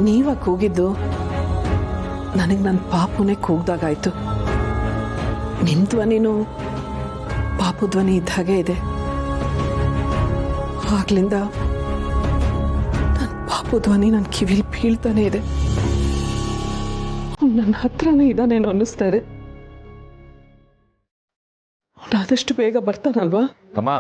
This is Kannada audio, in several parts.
ನೀವ ಕೂಗಿದ್ದು ನನಗೆ ನನ್ನ ಪಾಪುನೇ ಕೂಗ್ದಾಗಾಯ್ತು. ನಿಮ್ ಧ್ವನಿನೂ ಪಾಪು ಧ್ವನಿ ಇದ್ದಾಗೆ ಇದೆ. ಆಗ್ಲಿಂದ ನನ್ನ ಪಾಪು ಧ್ವನಿ ನನ್ನ ಕಿವಿಲಿ ಬೀಳ್ತಾನೆ ಇದೆ. ನನ್ನ ಹತ್ರನೇ ಇದ್ದಾನೇನೋ ಅನ್ನಿಸ್ತಾ ಇದೆ. ಆದಷ್ಟು ಬೇಗ ಬರ್ತಾನಲ್ವಾ? ಅಮ್ಮ,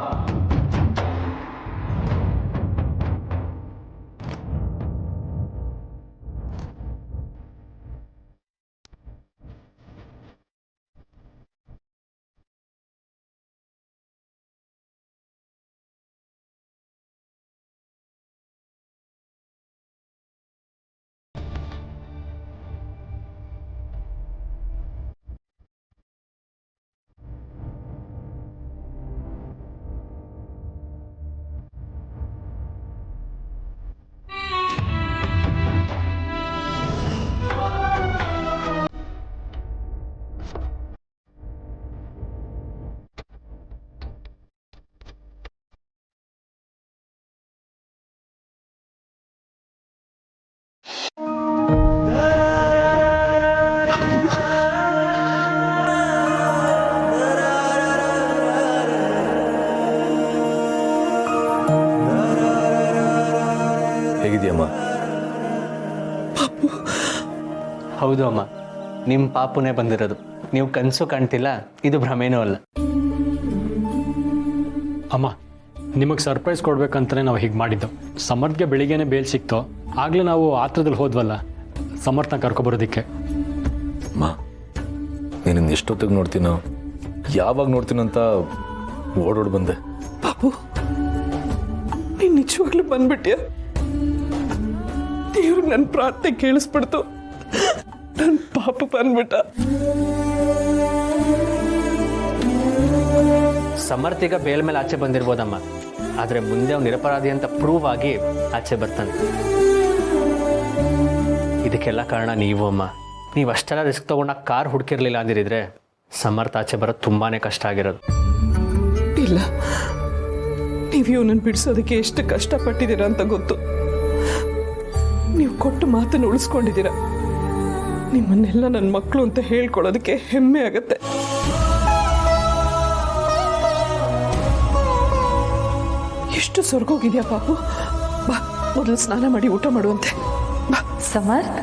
ಹೇಗಿದೆಯಮ್ಮ? ಹೌದು ಅಮ್ಮ, ನಿಮ್ಮ ಪಾಪುನೇ ಬಂದಿರೋದು. ನೀವು ಕನಸು ಕಾಣ್ತಿಲ್ಲ, ಇದು ಭ್ರಮೇನೂ ಅಲ್ಲ. ಅಮ್ಮ, ನಿಮಗೆ ಸರ್ಪ್ರೈಸ್ ಕೊಡ್ಬೇಕಂತಲೇ ನಾವು ಹೀಗೆ ಮಾಡಿದ್ದು. ಸಮರ್ಥ್ಗೆ ಬೆಳಿಗ್ಗೆನೇ ಬೇಲ್ ಸಿಕ್ತು. ಆಗಲೇ ನಾವು ಆತ್ರದಲ್ಲಿ ಹೋದ್ವಲ್ಲ ಸಮರ್ಥನ ಕರ್ಕೊಬರೋದಕ್ಕೆ. ಅಮ್ಮ, ನೀನು ಎಷ್ಟೊತ್ತಿಗೆ ನೋಡ್ತೀನೋ, ಯಾವಾಗ ನೋಡ್ತೀನೋ ಅಂತ ಓಡೋಡ್ ಬಂದೆ. ಪಾಪು, ನೀನ್ ನಿಜವಾಗ್ಲೂ ಬಂದ್ಬಿಟ್ಯಾ? ದೇವ್ರಿಗೆ ನನ್ನ ಪ್ರಾರ್ಥನೆ ಕೇಳಿಸ್ಬಿಡ್ತು. ನನ್ನ ಪಾಪು ಬಂದ್ಬಿಟ್ಟ. ಸಮರ್ಥಿಗ ಬೇಲ್ ಮೇಲೆ ಆಚೆ ಬಂದಿರ್ಬೋದಮ್ಮ, ಆದರೆ ಮುಂದೆ ಅವ್ನು ನಿರಪರಾಧಿ ಅಂತ ಪ್ರೂವ್ ಆಗಿ ಆಚೆ ಬರ್ತಾನೆ. ಇದಕ್ಕೆಲ್ಲ ಕಾರಣ ನೀವು ಅಮ್ಮ. ನೀವು ಅಷ್ಟೆಲ್ಲ ರಿಸ್ಕ್ ತೊಗೊಂಡಾಗ ಕಾರ್ ಹುಡುಕಿರ್ಲಿಲ್ಲ ಅಂದಿರಿದ್ರೆ ಸಮರ್ಥ ಆಚೆ ಬರೋದು ತುಂಬಾ ಕಷ್ಟ ಆಗಿರೋದು. ಇಲ್ಲ, ನೀವು ಇವನನ್ನು ಬಿಡಿಸೋದಕ್ಕೆ ಎಷ್ಟು ಕಷ್ಟಪಟ್ಟಿದ್ದೀರಾ ಅಂತ ಗೊತ್ತು. ನೀವು ಕೊಟ್ಟು ಮಾತನ್ನು ಉಳಿಸ್ಕೊಂಡಿದ್ದೀರಾ. ನಿಮ್ಮನ್ನೆಲ್ಲ ನನ್ನ ಮಕ್ಕಳು ಅಂತ ಹೇಳ್ಕೊಳ್ಳೋದಕ್ಕೆ ಹೆಮ್ಮೆ ಆಗತ್ತೆ. ಎಷ್ಟು ಸ್ವರ್ಗೋಗಿದ್ಯಾ ಪಾಪು. ಬಾ, ಮೊದಲು ಸ್ನಾನ ಮಾಡಿ ಊಟ ಮಾಡುವಂತೆ. ಬಾ. ಸಮರ್ಥ್,